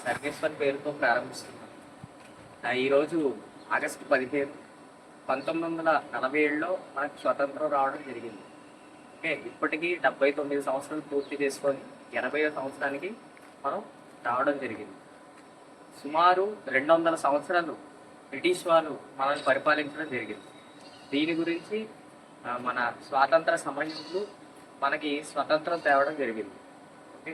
సర్వేశ్వర్ పేరుతో ప్రారంభిస్తున్నాం. ఈరోజు ఆగస్టు 15, 1947లో మనకు స్వతంత్రం రావడం జరిగింది. ఓకే, ఇప్పటికీ 79 సంవత్సరాలు పూర్తి చేసుకొని 80వ సంవత్సరానికి మనం రావడం జరిగింది. సుమారు 200 సంవత్సరాలు బ్రిటిష్ వాళ్ళు మనల్ని పరిపాలించడం జరిగింది. దీని గురించి మన స్వాతంత్ర సమయంలో మనకి స్వతంత్రం తేవడం జరిగింది. ఓకే,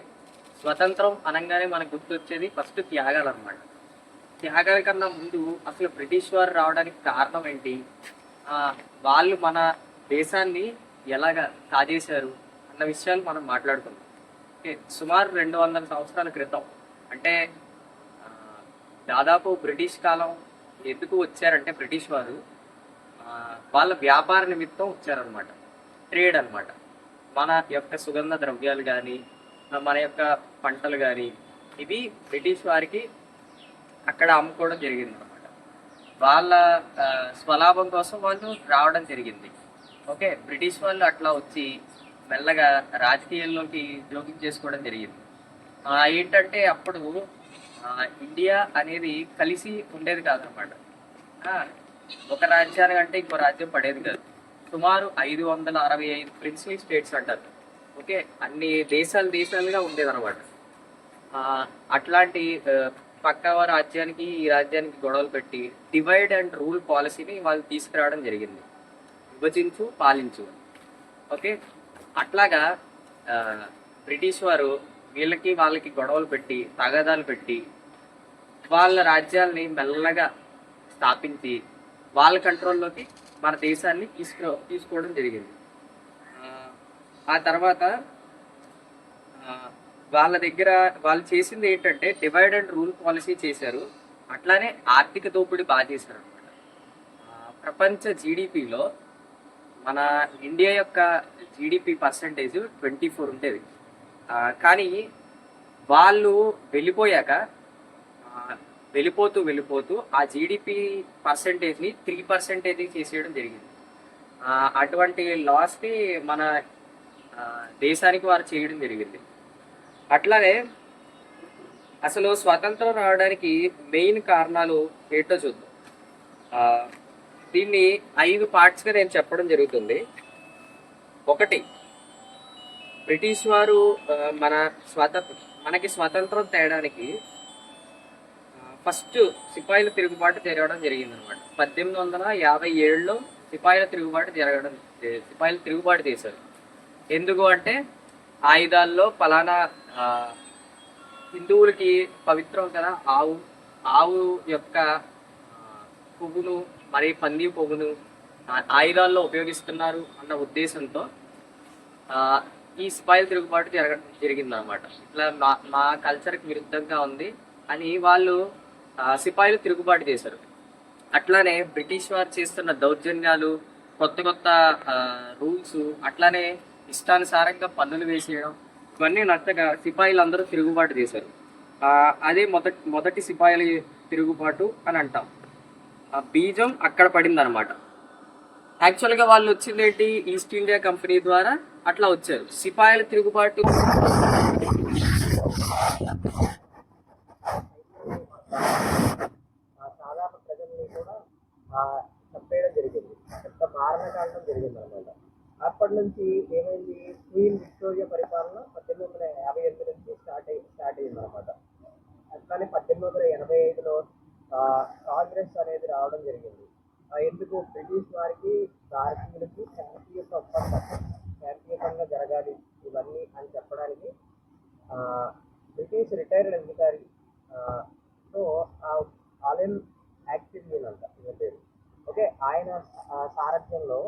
స్వతంత్రం అనగానే మనకు గుర్తొచ్చేది ఫస్ట్ త్యాగాలు అన్నమాట. త్యాగాల కన్నా ముందు అసలు బ్రిటిష్ వారు రావడానికి కారణం ఏంటి, వాళ్ళు మన దేశాన్ని ఎలాగ కాజేశారు అన్న విషయాలు మనం మాట్లాడుకుందాం. ఓకే, సుమారు 200 సంవత్సరాల క్రితం, అంటే దాదాపు బ్రిటిష్ కాలం ఎందుకు వచ్చారంటే బ్రిటిష్ వారు వాళ్ళ వ్యాపార నిమిత్తం వచ్చారనమాట. ట్రేడ్ అనమాట. మన యొక్క సుగంధ ద్రవ్యాలు కానీ మన యొక్క పంటలు కానీ ఇవి బ్రిటిష్ వారికి అక్కడ అమ్ముకోవడం జరిగింది అనమాట. వాళ్ళ స్వలాభం కోసం వాళ్ళు రావడం జరిగింది. ఓకే, బ్రిటిష్ వాళ్ళు అట్లా వచ్చి మెల్లగా రాజకీయాల్లోకి జోక్యం చేసుకోవడం జరిగింది. ఏంటంటే అప్పుడు ఇండియా అనేది కలిసి ఉండేది కాదనమాట. ఒక రాజ్యానికి అంటే ఇంకో రాజ్యం పడేది కాదు. సుమారు 565 ప్రిన్స్లీ స్టేట్స్ అంటారు. ఓకే, అన్ని దేశాలుగా ఉండేది అనమాట. అట్లాంటి పక్క రాజ్యానికి ఈ రాజ్యానికి గొడవలు పెట్టి డివైడ్ అండ్ రూల్ పాలసీని వాళ్ళు తీసుకురావడం జరిగింది. విభజించు పాలించు. ఓకే, అట్లాగా బ్రిటిష్ వారు వాళ్ళకి గొడవలు పెట్టి తగాదాలు పెట్టి వాళ్ళ రాజ్యాల్ని మెల్లగా స్థాపించి వాళ్ళ కంట్రోల్లోకి మన దేశాన్ని తీసుకోవడం జరిగింది. ఆ తర్వాత వాళ్ళ దగ్గర వాళ్ళు చేసింది ఏంటంటే డివైడ్ అండ్ రూల్ పాలసీ చేశారు. అట్లానే ఆర్థిక దోపిడీ బాగా చేశారు అనమాట. ప్రపంచ జీడిపిలో మన ఇండియా యొక్క జీడిపి పర్సంటేజ్ 24 ఉండేది. కానీ వాళ్ళు వెళ్ళిపోతూ ఆ జీడిపి పర్సంటేజ్ని 3% చేసేయడం జరిగింది. అటువంటి లాస్ని మన దేశానికి వారు చేయడం జరిగింది. అట్లానే అసలు స్వాతంత్రం రావడానికి మెయిన్ కారణాలు ఏంటో చూద్దాం. దీన్ని 5 పార్ట్స్గా నేను చెప్పడం జరుగుతుంది. ఒకటి, బ్రిటిష్ వారు మనకి స్వాతంత్రం తేడానికి ఫస్ట్ సిపాయిల తిరుగుబాటు జరగడం జరిగింది అనమాట. 1857లో సిపాయిల తిరుగుబాటు చేశారు. ఎందుకు అంటే ఆయుధాల్లో పలానా హిందువులకి పవిత్రం కదా ఆవు యొక్క పువ్వును మరి పంది పువ్వును ఆయుధాల్లో ఉపయోగిస్తున్నారు అన్న ఉద్దేశంతో ఈ సిపాయిల తిరుగుబాటు జరిగిందనమాట. ఇట్లా మా కల్చర్కి విరుద్ధంగా ఉంది అని వాళ్ళు సిపాయిలు తిరుగుబాటు చేశారు. అట్లానే బ్రిటిష్ వారు చేస్తున్న దౌర్జన్యాలు, కొత్త రూల్స్, అట్లానే ఇష్టానుసారంగా పన్నులు వేసేయడం, ఇవన్నీ నచ్చగా సిపాయిలు అందరూ తిరుగుబాటు చేశారు. అదే మొదటి సిపాయిల తిరుగుబాటు అని అంటాం. బీజం అక్కడ పడింది అనమాట. యాక్చువల్గా వాళ్ళు వచ్చింది ఏంటి, ఈస్ట్ ఇండియా కంపెనీ ద్వారా అట్లా వచ్చారు. సిపాయిల తిరుగుబాటు సాధారణ ప్రజల్ని కూడా చంపేయడం జరిగింది. పెద్ద మారణకాండం జరిగింది అనమాట. అప్పటి నుంచి ఏమైంది, క్వీన్ విక్టోరియా పరిపాలన 1858 నుంచి స్టార్ట్ అయింది అనమాట. అట్లానే 1885లో కాంగ్రెస్ అనేది రావడం జరిగింది. ఎందుకు, బ్రిటిష్ వారికి భారతీయులకి శాంతియుతంగా జరగాలి ఇవన్నీ అని చెప్పడానికి బ్రిటిష్ రిటైర్డ్ అధికారి సో ఆలెన్ యాక్టివియన్ అంట ఈయన పేరు. ఓకే, ఆయన సారథ్యంలో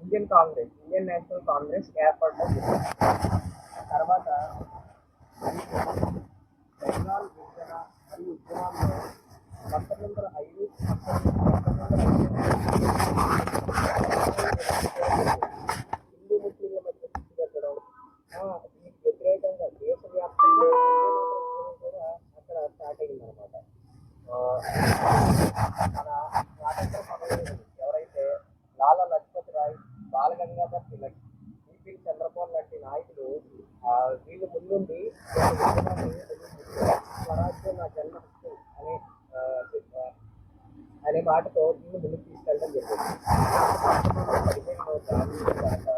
ఇండియన్ నేషనల్ కాంగ్రెస్ ఏర్పడడం జరిగింది. తర్వాత బెంగాల్ విభజన మరియు ఉద్యమాల్లో 1905 హిందూ ముస్లింల మధ్య చిచ్చు పెట్టడం, దీనికి వ్యతిరేకంగా దేశవ్యాప్తంగా కూడా అక్కడ స్టార్ట్ అయింది అనమాట. మన స్వాతంత్ర సమయంలో ఎవరైతే లాలా లజపత్ రాయ్, బాల గంగాధర్ తిలక్, ఎంపీలు చంద్రబాబు లాంటి నాయకులు వీళ్ళు ముందుండి స్వరాజ్యం నా జన్మ హక్కు అనే ఆ, ఆ, అనే మాటతో దీన్ని ముందుకు తీసుకెళ్ళడం జరిగింది. 1915లో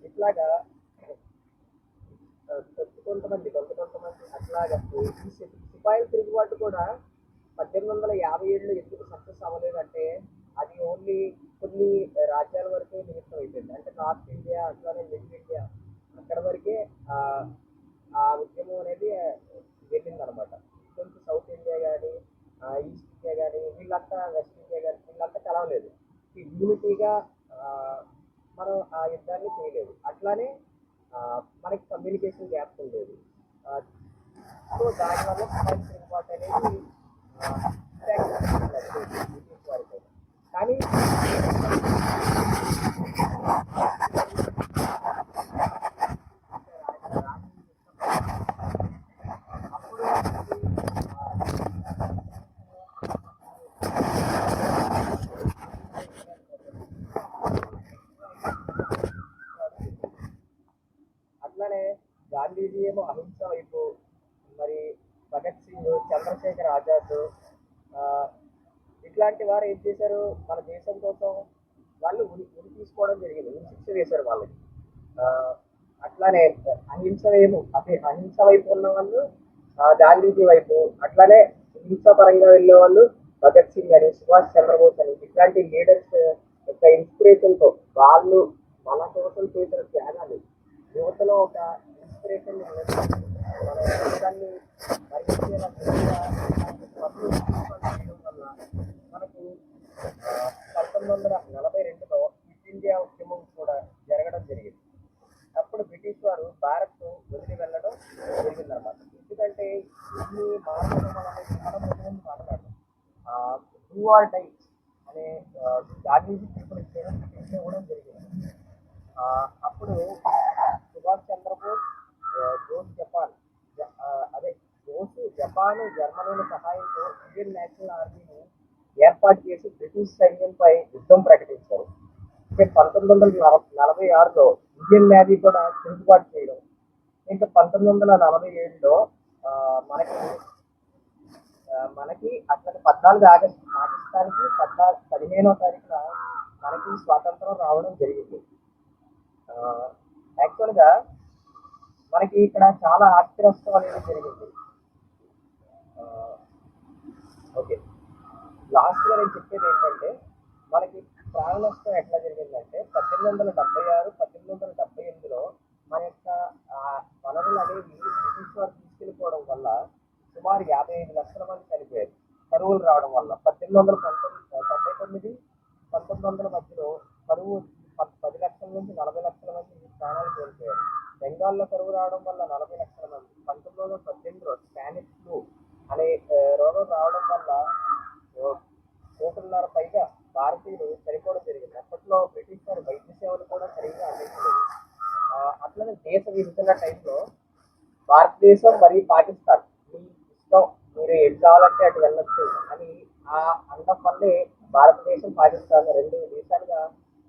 ఇట్లాగా కొంతమంది అట్లాగా ఈ సిపాయిల తిరుగుబాటు కూడా 1857లో ఎందుకు సక్సెస్ అవ్వలేదు అంటే అది ఓన్లీ కొన్ని రాజ్యాల వరకే నిమిత్తం అయిపోయింది. అంటే నార్త్ ఇండియా అట్లానే మిడిల్ ఇండియా అక్కడ వరకే ఆ ఉద్యమం అనేది వెళ్ళింది అనమాట. కొంచెం సౌత్ ఇండియా కానీ ఈస్ట్ ఇండియా కానీ వీళ్ళంతా వెస్ట్ ఇండియా కానీ వీళ్ళంతా కలవలేదు. యూనిటీగా మనం ఆ యుద్ధాన్ని చేయలేదు. అట్లానే మనకి కమ్యూనికేషన్ గ్యాప్ ఉండేది. సో దానివల్ల సిపాయిల తిరుగుబాటు అనేది బ్రిటిష్ వారిపై. కానీ అప్పుడు అట్లానే గాంధీజీ ఏమో అహింస వైపు, మరి భగత్ సింగ్, చంద్రశేఖర్ ఆజాద్ ఇట్లాంటి వారు ఏం చేశారు, మన దేశం కోసం వాళ్ళు ఉరి తీసుకోవడం జరిగింది, ఉరి శిక్ష వేశారు వాళ్ళకి. అట్లానే అహింస వైపు ఉన్న వాళ్ళు గాంధీజీ వైపు, అట్లానే హింసాపరంగా వెళ్ళే వాళ్ళు భగత్ సింగ్ అని, సుభాష్ చంద్రబోస్ అని ఇట్లాంటి లీడర్స్ యొక్క ఇన్స్పిరేషన్ తో వాళ్ళు మన కోసం చేసిన త్యాగాలు యువతలో ఒక ఇన్స్పిరేషన్ మన దేశాన్ని భరించేలా చేయడం వల్ల మనకు 1942లో క్విట్ ఇండియా ఉద్యమం కూడా జరగడం జరిగింది. అప్పుడు బ్రిటిష్ వారు భారత్ వదిలి వెళ్ళడం జరిగిందన్నమాట. ఎందుకంటే ఇన్ని మార్చడం అనేది మనం ముందు మాట్లాడడం డూ ఆర్ డై అనే గాంధీజీ ఇవ్వడం జరిగింది. అప్పుడు సుభాష్ చంద్రబోస్ జపాన్ జర్మనీల సహాయంతో ఇండియన్ నేషనల్ ఆర్మీని ఏర్పాటు చేసి బ్రిటిష్ సైన్యంపై యుద్ధం ప్రకటించారు. 1946లో ఇండియన్ నేవీ కూడా తిరుగుబాటు చేయడం, ఇంకా 1947లో మనకి మనకి అక్కడ 14 ఆగస్టు పాకిస్తాన్కి 15వ తారీఖున మనకి స్వాతంత్రం రావడం జరిగింది. యాక్చువల్గా మనకి ఇక్కడ చాలా ఆస్తి నష్టం అనేది జరిగింది. ఓకే, లాస్ట్గా నేను చెప్పేది ఏంటంటే మనకి ప్రాణ నష్టం ఎట్లా జరిగిందంటే 1876, 1878లో మన యొక్క వనరులు అనేవి బ్రిటిష్ వారు తీసుకెళ్ళిపోవడం వల్ల సుమారు 55 లక్షల మంది చనిపోయారు కరువులు రావడం వల్ల. 1899, 1900 మధ్యలో కరువు 10 లక్షల నుంచి 40 లక్షల మంది ప్రాణాలు కోల్పోయారు. బెంగాల్లో కరువు రావడం వల్ల 40 లక్షల మంది. 1918లో స్పానిష్ ఫ్లూ అనే రోగం రావడం వల్ల 1.5 పైగా భారతీయులు చనిపోవడం జరిగింది. అప్పట్లో బ్రిటిష్ వారి వైద్య సేవలు కూడా సరిగ్గా అందించలేదు. అట్లనే దేశ విభజన టైంలో భారతదేశం మరియు పాకిస్తాన్ మీ ఇష్టం, మీరు ఎటు కావాలంటే అటు వెళ్ళొచ్చు అని అనడం వల్లే భారతదేశం, పాకిస్తాన్ 2 దేశాలుగా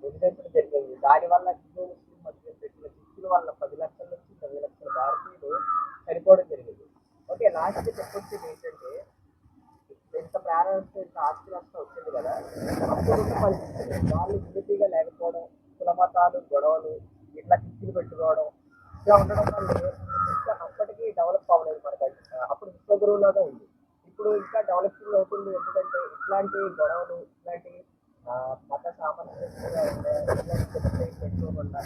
విభజించడం జరిగింది. దానివల్ల హిందూ ముస్లిం మధ్య పెట్టిన చిక్కుల వల్ల 10 లక్షల నుంచి 10 లక్షల భారతీయులు చనిపోవడం జరిగింది. ఓకే, లాస్ట్కి చెప్పొచ్చేది ఏంటంటే ఇంత ప్రారంభం, ఇంత ఆస్తి నష్టం వచ్చింది కదా, అప్పుడున్న పరిస్థితులు వాళ్ళు యూనిటీగా లేకపోవడం, కుల మతాలు గొడవలు, ఇట్లా చిక్కులు పెట్టుకోవడం, ఇట్లా ఉండడం వల్ల ఇంకా అప్పటికీ డెవలప్ అవ్వలేదు మనకి. అప్పుడు విశ్వగురువులాగా ఉంది, ఇప్పుడు ఇంకా డెవలపింగ్ అవుతుంది. ఎందుకంటే ఇట్లాంటి గొడవలు, ఇట్లాంటి మత సామరస్యంగా పెట్టుకోకుండా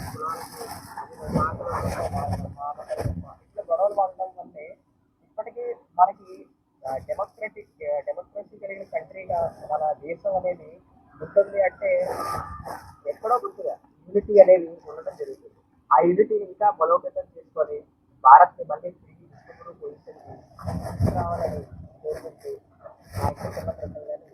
ఇట్లా గొడవలు పడడం వల్లే ఇప్పటికీ మనకి డెమోక్రసీ కలిగిన కంట్రీగా మన దేశం అనేది ఉంటుంది. అంటే ఎక్కడో గుర్తుగా యూనిటీ అనేది ఉండడం జరుగుతుంది. ఆ యూనిటీని ఇంకా బలోపేతం చేసుకొని భారత్ని మళ్ళీ తిరిగి విశ్వగురు పొజిషన్కి రావాలని కోరుకుంటూ నా చిన్న ప్రసంగాన్ని